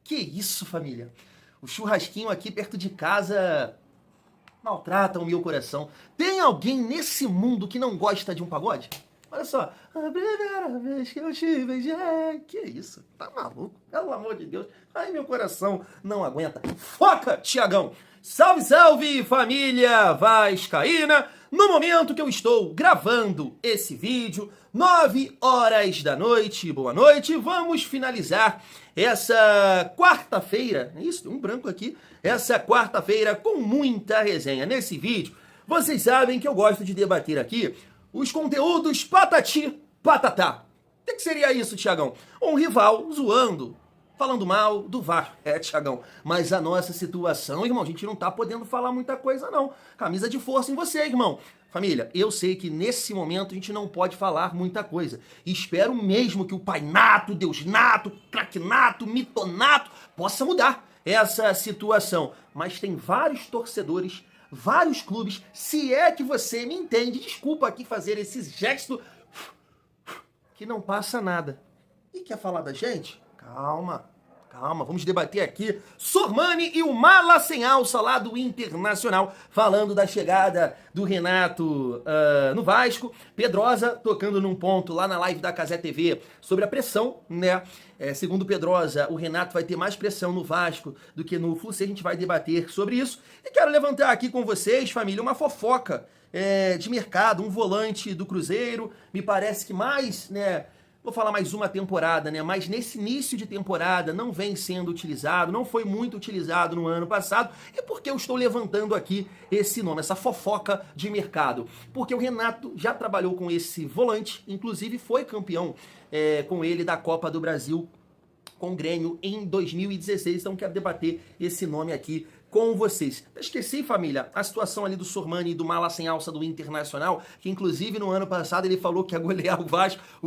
Que isso, família? O churrasquinho aqui perto de casa maltrata o meu coração. Tem alguém nesse mundo que não gosta de um pagode? Olha só. A primeira vez que eu te beijei. Que isso? Tá maluco? Pelo amor de Deus. Ai, meu coração não aguenta. Foca, Tiagão! Salve, salve, família vascaína! No momento que eu estou gravando esse vídeo, 9 horas da noite, boa noite, vamos finalizar essa quarta-feira, é isso, tem um branco aqui, essa quarta-feira com muita resenha. Nesse vídeo, vocês sabem que eu gosto de debater aqui os conteúdos patati patatá. O que seria isso, Tiagão? Um rival zoando, falando mal do Vasco. É, Tiagão, mas a nossa situação, irmão, a gente não tá podendo falar muita coisa, não. Camisa de força em você, irmão. Família, eu sei que nesse momento a gente não pode falar muita coisa. E espero mesmo que o Pai Nato, Deus Nato, Craque Nato, Mitonato possa mudar essa situação. Mas tem vários torcedores, vários clubes, se é que você me entende, desculpa aqui fazer esse gesto, que não passa nada. E quer falar da gente? Calma, vamos debater aqui Sormani e o mala sem alça lá do Internacional, falando da chegada do Renato no Vasco. Pedrosa tocando num ponto lá na live da Cazé TV sobre a pressão, né? Segundo Pedrosa, o Renato vai ter mais pressão no Vasco do que no Flu-C. A gente vai debater sobre isso. E quero levantar aqui com vocês, família, uma fofoca de mercado, um volante do Cruzeiro. Me parece que mais, né? Vou falar mais uma temporada, né? Mas nesse início de temporada não vem sendo utilizado, não foi muito utilizado no ano passado. E por que eu estou levantando aqui esse nome, essa fofoca de mercado? Porque o Renato já trabalhou com esse volante, inclusive foi campeão com ele da Copa do Brasil com o Grêmio em 2016. Então quero debater esse nome aqui com vocês. Eu esqueci, família, a situação ali do Sormani e do mala sem alça do Internacional, que inclusive no ano passado ele falou que ia golear o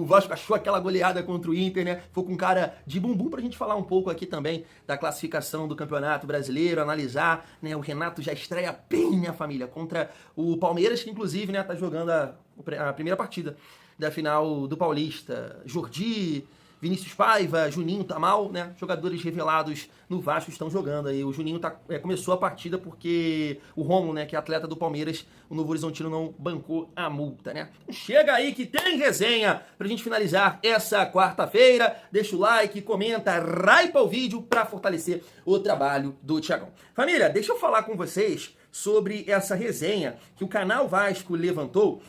Vasco achou aquela goleada contra o Inter, né? Foi com cara de bumbum pra gente falar um pouco aqui também da classificação do Campeonato Brasileiro, analisar, né? O Renato já estreia bem, minha família, contra o Palmeiras, que inclusive, né, tá jogando a primeira partida da final do Paulista. Jordi, Vinícius Paiva, Juninho tá mal, né? Jogadores revelados no Vasco estão jogando aí. O Juninho começou a partida porque o Rômulo, né, que é atleta do Palmeiras, o Novo Horizontino não bancou a multa, né? Chega aí que tem resenha pra gente finalizar essa quarta-feira. Deixa o like, comenta, raipa o vídeo pra fortalecer o trabalho do Tiagão. Família, deixa eu falar com vocês sobre essa resenha que o canal Vasco levantou.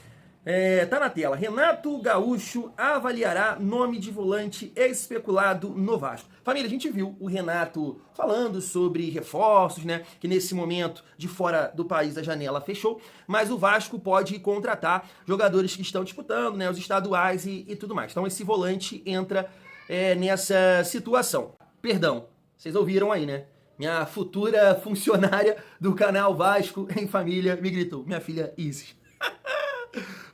Tá na tela. Renato Gaúcho avaliará nome de volante especulado no Vasco. Família, a gente viu o Renato falando sobre reforços, né? Que nesse momento de fora do país a janela fechou, mas o Vasco pode contratar jogadores que estão disputando, né? Os estaduais e tudo mais. Então esse volante entra nessa situação. Perdão, vocês ouviram aí, né? Minha futura funcionária do canal Vasco em Família me gritou. Minha filha Isis.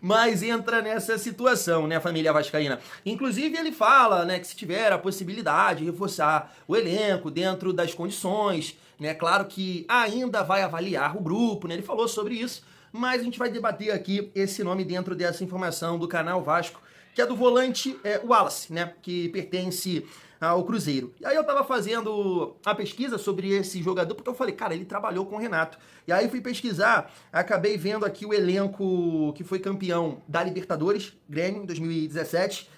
Mas entra nessa situação, né, família vascaína. Inclusive ele fala, né, que se tiver a possibilidade de reforçar o elenco dentro das condições, né, claro que ainda vai avaliar o grupo, né, ele falou sobre isso, mas a gente vai debater aqui esse nome dentro dessa informação do canal Vasco, que é do volante Wallace, né, que pertence ao Cruzeiro. E aí eu tava fazendo a pesquisa sobre esse jogador, porque eu falei, cara, ele trabalhou com o Renato. E aí fui pesquisar, acabei vendo aqui o elenco que foi campeão da Libertadores, Grêmio, em 2017,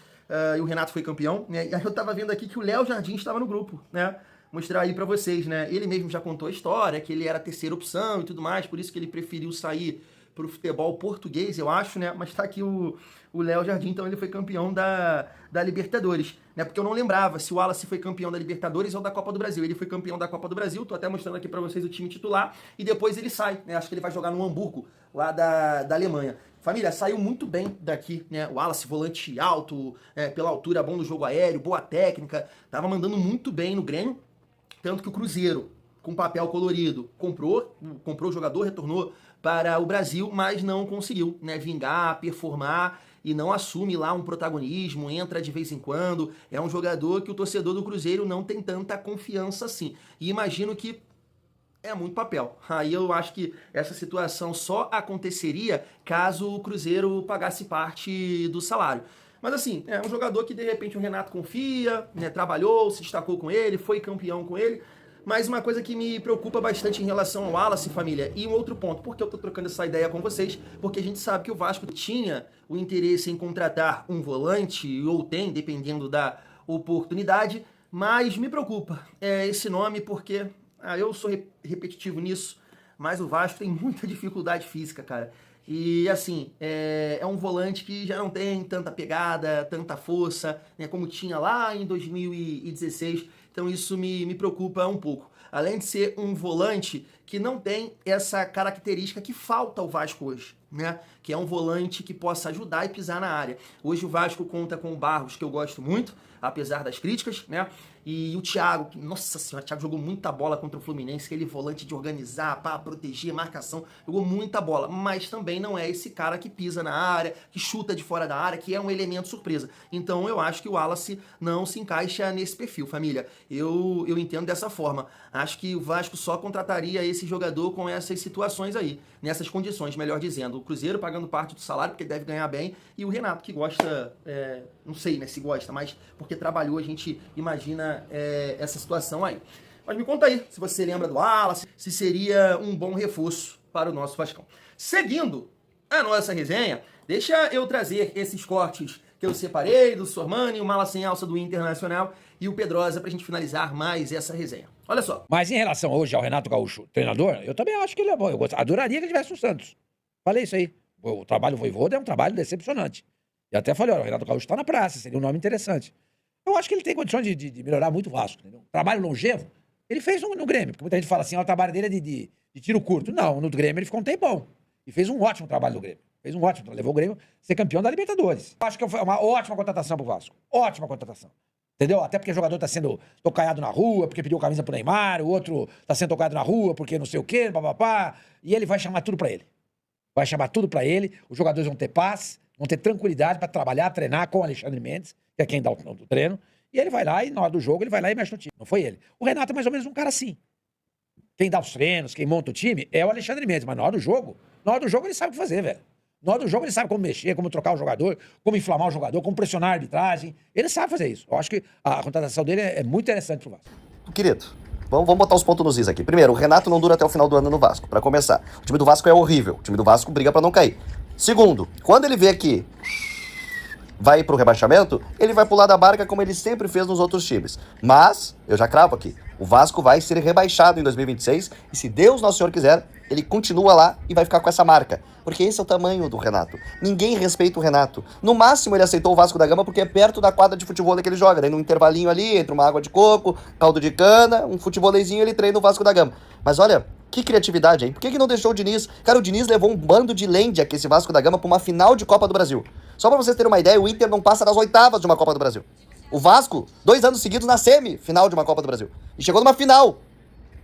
e o Renato foi campeão, né? E aí eu tava vendo aqui que o Léo Jardim estava no grupo, né? Mostrar aí pra vocês, né? Ele mesmo já contou a história, que ele era a terceira opção e tudo mais, por isso que ele preferiu sair pro futebol português, eu acho, né? Mas tá aqui o Léo Jardim, então ele foi campeão da Libertadores, né? Porque eu não lembrava se o Wallace foi campeão da Libertadores ou da Copa do Brasil. Ele foi campeão da Copa do Brasil, tô até mostrando aqui pra vocês o time titular, e depois ele sai, né? Acho que ele vai jogar no Hamburgo, lá da Alemanha. Família, saiu muito bem daqui, né? O Wallace, volante alto, pela altura, bom no jogo aéreo, boa técnica, tava mandando muito bem no Grêmio, tanto que o Cruzeiro, com papel colorido, comprou o jogador, retornou para o Brasil, mas não conseguiu, né, vingar, performar e não assume lá um protagonismo, entra de vez em quando, é um jogador que o torcedor do Cruzeiro não tem tanta confiança assim. E imagino que é muito papel. Aí eu acho que essa situação só aconteceria caso o Cruzeiro pagasse parte do salário. Mas assim, é um jogador que de repente o Renato confia, né, trabalhou, se destacou com ele, foi campeão com ele. Mas uma coisa que me preocupa bastante em relação ao Wallace, família, e um outro ponto, por que eu tô trocando essa ideia com vocês? Porque a gente sabe que o Vasco tinha o interesse em contratar um volante, ou tem, dependendo da oportunidade, mas me preocupa esse nome porque eu sou repetitivo nisso, mas o Vasco tem muita dificuldade física, cara. E assim, é um volante que já não tem tanta pegada, tanta força, né, como tinha lá em 2016. Então isso me preocupa um pouco. Além de ser um volante que não tem essa característica que falta ao Vasco hoje, né? Que é um volante que possa ajudar e pisar na área. Hoje o Vasco conta com o Barros, que eu gosto muito, apesar das críticas, né? E o Thiago, nossa senhora, o Thiago jogou muita bola contra o Fluminense, aquele volante de organizar, para proteger, marcação, jogou muita bola, mas também não é esse cara que pisa na área, que chuta de fora da área, que é um elemento surpresa. Então eu acho que o Wallace não se encaixa nesse perfil, família. Eu entendo dessa forma. Acho que o Vasco só contrataria esse jogador com essas situações aí, nessas condições, melhor dizendo. O Cruzeiro pagando parte do salário, porque deve ganhar bem, e o Renato, que gosta, não sei, né, se gosta, mas porque trabalhou, a gente imagina essa situação aí. Mas me conta aí, se você lembra do Wallace, se seria um bom reforço para o nosso Vascão. Seguindo a nossa resenha, deixa eu trazer esses cortes que eu separei do Sormani, o Mala Sem Alça do Internacional e o Pedrosa pra gente finalizar mais essa resenha. Olha só. Mas em relação hoje ao Renato Gaúcho, treinador, eu também acho que ele é bom. Eu adoraria que ele tivesse no Santos. Falei isso aí. O trabalho do Vojvoda é um trabalho decepcionante. E até falei, olha, o Renato Gaúcho tá na praça, seria um nome interessante. Eu acho que ele tem condições de melhorar muito o Vasco, entendeu? Trabalho longevo, ele fez no Grêmio, porque muita gente fala assim, o trabalho dele é de tiro curto. Não, no Grêmio ele ficou um tempão. E fez um ótimo trabalho no Grêmio. Fez um ótimo, levou o Grêmio a ser campeão da Libertadores. Acho que foi uma ótima contratação pro Vasco. Ótima contratação. Entendeu? Até porque o jogador tá sendo tocaiado na rua, porque pediu camisa pro Neymar, o outro tá sendo tocado na rua porque não sei o quê, papapá. E ele vai chamar tudo pra ele. Vai chamar tudo pra ele, os jogadores vão ter paz, vão ter tranquilidade pra trabalhar, treinar com o Alexandre Mendes, que é quem dá o treino. E ele vai lá e na hora do jogo ele vai lá e mexe no time. Não foi ele. O Renato é mais ou menos um cara assim. Quem dá os treinos, quem monta o time é o Alexandre Mendes, mas na hora do jogo ele sabe o que fazer, velho. Na hora do jogo ele sabe como mexer, como trocar o jogador, como inflamar o jogador, como pressionar a arbitragem. Ele sabe fazer isso. Eu acho que a contratação dele é muito interessante pro Vasco. Querido, vamos botar os pontos nos is aqui. Primeiro, o Renato não dura até o final do ano no Vasco, pra começar. O time do Vasco é horrível. O time do Vasco briga pra não cair. Segundo, quando ele vê que vai pro rebaixamento, ele vai pular da barca como ele sempre fez nos outros times. Mas, eu já cravo aqui, o Vasco vai ser rebaixado em 2026 e se Deus Nosso Senhor quiser, ele continua lá e vai ficar com essa marca. Porque esse é o tamanho do Renato. Ninguém respeita o Renato. No máximo ele aceitou o Vasco da Gama porque é perto da quadra de futebol que ele joga. Daí num intervalinho ali, entre uma água de coco, caldo de cana, um futebolêzinho, ele treina o Vasco da Gama. Mas olha, que criatividade, hein? Por que não deixou o Diniz? Cara, o Diniz levou um bando de lente aqui, esse Vasco da Gama, pra uma final de Copa do Brasil. Só pra vocês terem uma ideia, o Inter não passa das oitavas de uma Copa do Brasil. O Vasco, 2 anos seguidos na semi-final de uma Copa do Brasil. E chegou numa final.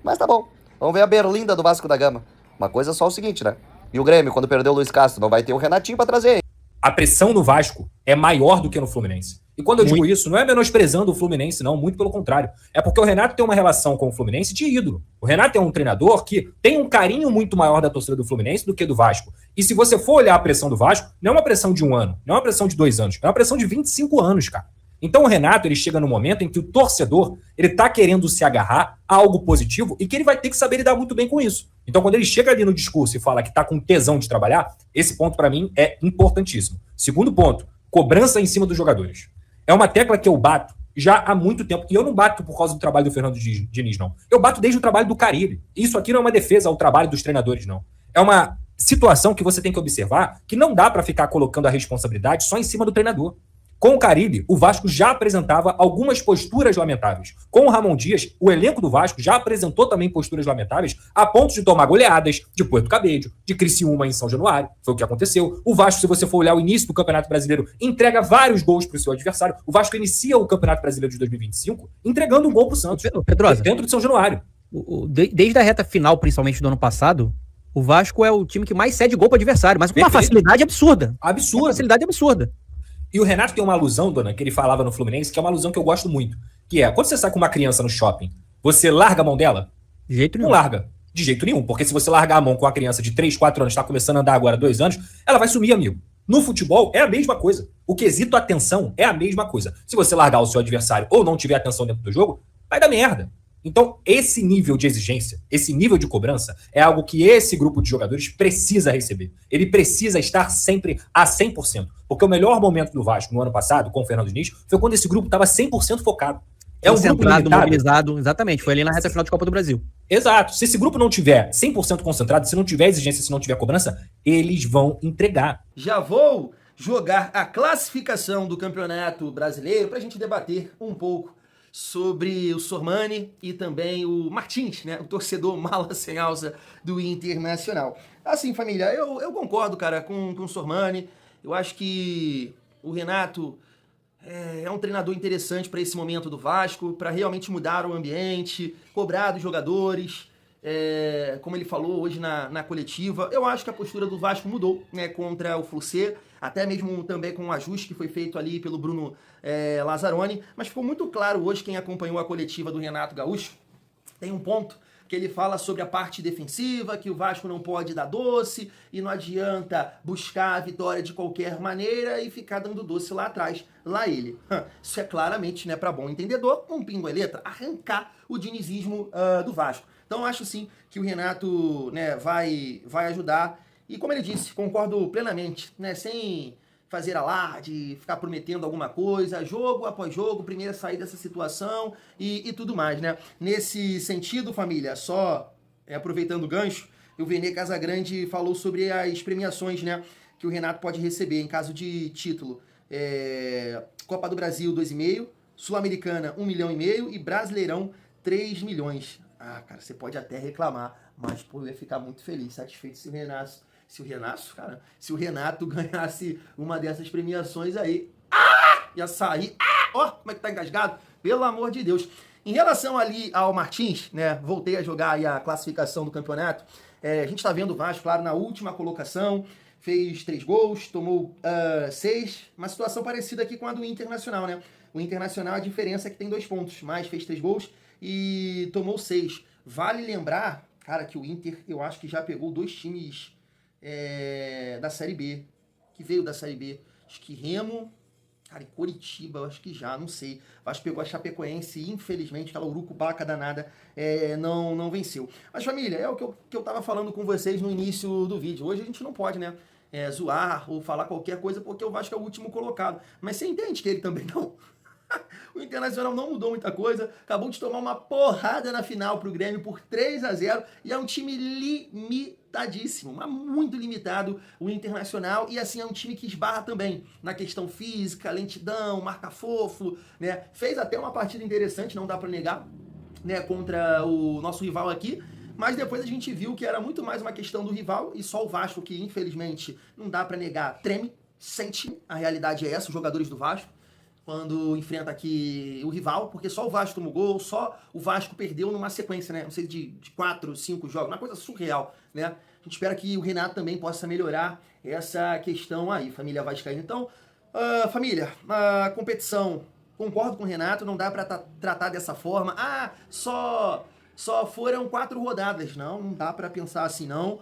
Mas tá bom. Vamos ver a berlinda do Vasco da Gama. Uma coisa é só o seguinte, né? E o Grêmio, quando perdeu o Luiz Castro, não vai ter o Renatinho pra trazer. A pressão no Vasco é maior do que no Fluminense. E quando eu digo isso, não é menosprezando o Fluminense, não, muito pelo contrário. É porque o Renato tem uma relação com o Fluminense de ídolo. O Renato é um treinador que tem um carinho muito maior da torcida do Fluminense do que do Vasco. E se você for olhar a pressão do Vasco, não é uma pressão de 1 ano, não é uma pressão de 2 anos, é uma pressão de 25 anos, cara. Então o Renato, ele chega no momento em que o torcedor, ele tá querendo se agarrar a algo positivo e que ele vai ter que saber lidar muito bem com isso. Então quando ele chega ali no discurso e fala que tá com tesão de trabalhar, esse ponto pra mim é importantíssimo. Segundo ponto, cobrança em cima dos jogadores. É uma tecla que eu bato já há muito tempo, e eu não bato por causa do trabalho do Fernando Diniz, não. Eu bato desde o trabalho do Carille. Isso aqui não é uma defesa ao trabalho dos treinadores, não. É uma situação que você tem que observar que não dá pra ficar colocando a responsabilidade só em cima do treinador. Com o Carille, o Vasco já apresentava algumas posturas lamentáveis. Com o Ramon Dias, o elenco do Vasco já apresentou também posturas lamentáveis a ponto de tomar goleadas de Puerto Cabello, de Criciúma em São Januário. Foi o que aconteceu. O Vasco, se você for olhar o início do Campeonato Brasileiro, entrega vários gols para o seu adversário. O Vasco inicia o Campeonato Brasileiro de 2025 entregando um gol para o Santos. Pedrosa, dentro de São Januário. Desde a reta final, principalmente do ano passado, o Vasco é o time que mais cede gol para o adversário, mas com uma facilidade absurda. Absurda. Uma facilidade absurda. E o Renato tem uma alusão, dona, que ele falava no Fluminense, que é uma alusão que eu gosto muito. Que é, quando você sai com uma criança no shopping, você larga a mão dela? De jeito nenhum. Não larga. De jeito nenhum. Porque se você largar a mão com a criança de 3, 4 anos, está começando a andar agora 2 anos, ela vai sumir, amigo. No futebol é a mesma coisa. O quesito atenção é a mesma coisa. Se você largar o seu adversário ou não tiver atenção dentro do jogo, vai dar merda. Então, esse nível de exigência, esse nível de cobrança, é algo que esse grupo de jogadores precisa receber. Ele precisa estar sempre a 100%. Porque o melhor momento do Vasco no ano passado, com o Fernando Diniz, foi quando esse grupo estava 100% focado. É um grupo limitado, mobilizado, exatamente. Foi ali na reta final de Copa do Brasil. Exato. Se esse grupo não tiver 100% concentrado, se não tiver exigência, se não tiver cobrança, eles vão entregar. Já vou jogar a classificação do Campeonato Brasileiro para a gente debater um pouco sobre o Sormani e também o Martins, né? O torcedor mala sem alça do Internacional. Assim, família, eu concordo, cara, com o Sormani. Eu acho que o Renato é um treinador interessante para esse momento do Vasco, para realmente mudar o ambiente, cobrar dos jogadores, como ele falou hoje na coletiva. Eu acho que a postura do Vasco mudou, né, contra o Fluminense, até mesmo também com o ajuste que foi feito ali pelo Bruno Lazzaroni, mas ficou muito claro hoje, quem acompanhou a coletiva do Renato Gaúcho, tem um ponto que ele fala sobre a parte defensiva, que o Vasco não pode dar doce e não adianta buscar a vitória de qualquer maneira e ficar dando doce lá atrás, lá ele. Isso é claramente, né, para bom entendedor, um pingo e letra, arrancar o dinizismo do Vasco. Então eu acho sim que o Renato, né, vai ajudar e, como ele disse, concordo plenamente, né, sem fazer alarde, ficar prometendo alguma coisa, jogo após jogo, primeiro a sair dessa situação e tudo mais, né? Nesse sentido, família, só aproveitando o gancho, o Vene Casagrande falou sobre as premiações, né, que o Renato pode receber em caso de título. Copa do Brasil, 2,5, Sul-Americana, 1,5 milhão e Brasileirão, 3 milhões. Ah, cara, você pode até reclamar, mas pô, eu ia ficar muito feliz, satisfeito se o Renato ganhasse uma dessas premiações aí, ia sair, ó, como é que tá engasgado, pelo amor de Deus. Em relação ali ao Martins, né, voltei a jogar aí a classificação do campeonato, a gente tá vendo o Vasco, claro, na última colocação, fez 3 gols, tomou 6, uma situação parecida aqui com a do Internacional, né, o Internacional a diferença é que tem 2 pontos, mas fez 3 gols e tomou 6. Vale lembrar, cara, que o Inter, eu acho que já pegou 2 times da Série B, que veio da Série B, acho que Remo, cara, e Coritiba, eu acho que já, não sei, acho que pegou a Chapecoense e infelizmente aquela urucubaca danada não venceu. Mas família, é o que eu tava falando com vocês no início do vídeo, hoje a gente não pode, né, zoar ou falar qualquer coisa porque o Vasco é o último colocado, mas você entende que ele também não... O Internacional não mudou muita coisa, acabou de tomar uma porrada na final pro Grêmio por 3-0 e é um time limitadíssimo, mas muito limitado o Internacional e assim é um time que esbarra também na questão física, lentidão, marca fofo, né? Fez até uma partida interessante, não dá pra negar, né, contra o nosso rival aqui, mas depois a gente viu que era muito mais uma questão do rival e só o Vasco, que infelizmente não dá pra negar, treme, sente, a realidade é essa, os jogadores do Vasco, quando enfrenta aqui o rival, porque só o Vasco tomou gol, só o Vasco perdeu numa sequência, né? Não sei, de 4, 5 jogos, uma coisa surreal, né? A gente espera que o Renato também possa melhorar essa questão aí, família vascaína. Então, família, a competição, concordo com o Renato, não dá pra tratar dessa forma. Ah, só foram 4 rodadas. Não dá pra pensar assim, não.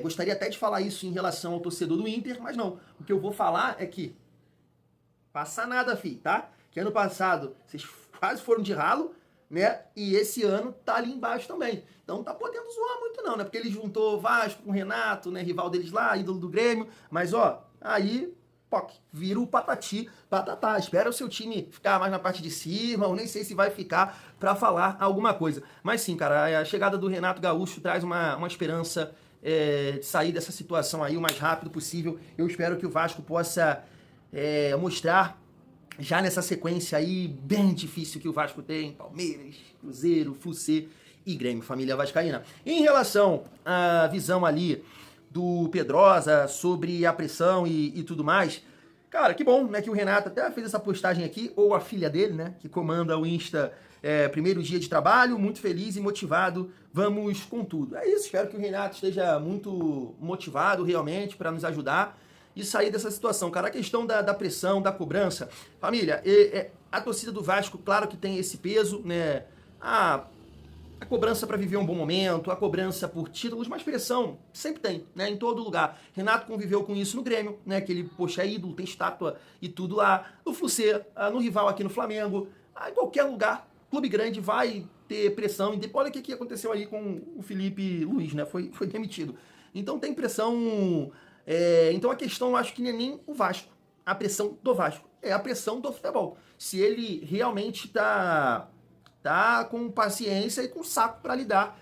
Gostaria até de falar isso em relação ao torcedor do Inter, mas não. O que eu vou falar é que passa nada, filho, tá? Que ano passado vocês quase foram de ralo, né? E esse ano tá ali embaixo também. Então não tá podendo zoar muito não, né? Porque ele juntou Vasco com o Renato, né? Rival deles lá, ídolo do Grêmio. Mas, ó, aí, vira o patati, patatá. Espera o seu time ficar mais na parte de cima, ou nem sei se vai ficar pra falar alguma coisa. Mas sim, cara, a chegada do Renato Gaúcho traz uma esperança de sair dessa situação aí o mais rápido possível. Eu espero que o Vasco possa... mostrar já nessa sequência aí bem difícil que o Vasco tem, Palmeiras, Cruzeiro, Fluminense e Grêmio, família vascaína. Em relação à visão ali do Pedrosa sobre a pressão e tudo mais, cara, que bom, né, que o Renato até fez essa postagem aqui, ou a filha dele, né, que comanda o Insta, primeiro dia de trabalho, muito feliz e motivado, vamos com tudo. É isso, espero que o Renato esteja muito motivado realmente para nos ajudar e sair dessa situação, cara. A questão da pressão, da cobrança, família, a torcida do Vasco, claro que tem esse peso, né, a cobrança para viver um bom momento, a cobrança por títulos, mas pressão sempre tem, né? Em todo lugar. Renato conviveu com isso no Grêmio, né? Que ele, poxa, é ídolo, tem estátua e tudo lá. No Flucê, no rival aqui no Flamengo, em qualquer lugar, clube grande vai ter pressão. Olha o que aconteceu aí com o Felipe Luiz, né? Foi demitido. Então tem pressão. Então a questão, eu acho que não é nem o Vasco, a pressão do Vasco, é a pressão do futebol. Se ele realmente tá com paciência e com saco para lidar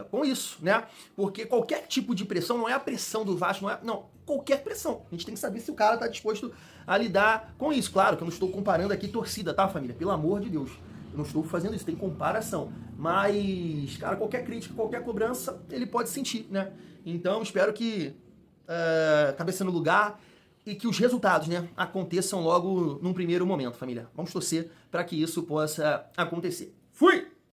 com isso, né? Porque qualquer tipo de pressão, não é a pressão do Vasco, não, qualquer pressão. A gente tem que saber se o cara tá disposto a lidar com isso. Claro que eu não estou comparando aqui torcida, tá, família? Pelo amor de Deus. Eu não estou fazendo isso, tem comparação. Mas, cara, qualquer crítica, qualquer cobrança, ele pode sentir, né? Então, espero que cabeça no lugar e que os resultados, né, aconteçam logo num primeiro momento, família. Vamos torcer para que isso possa acontecer. Fui!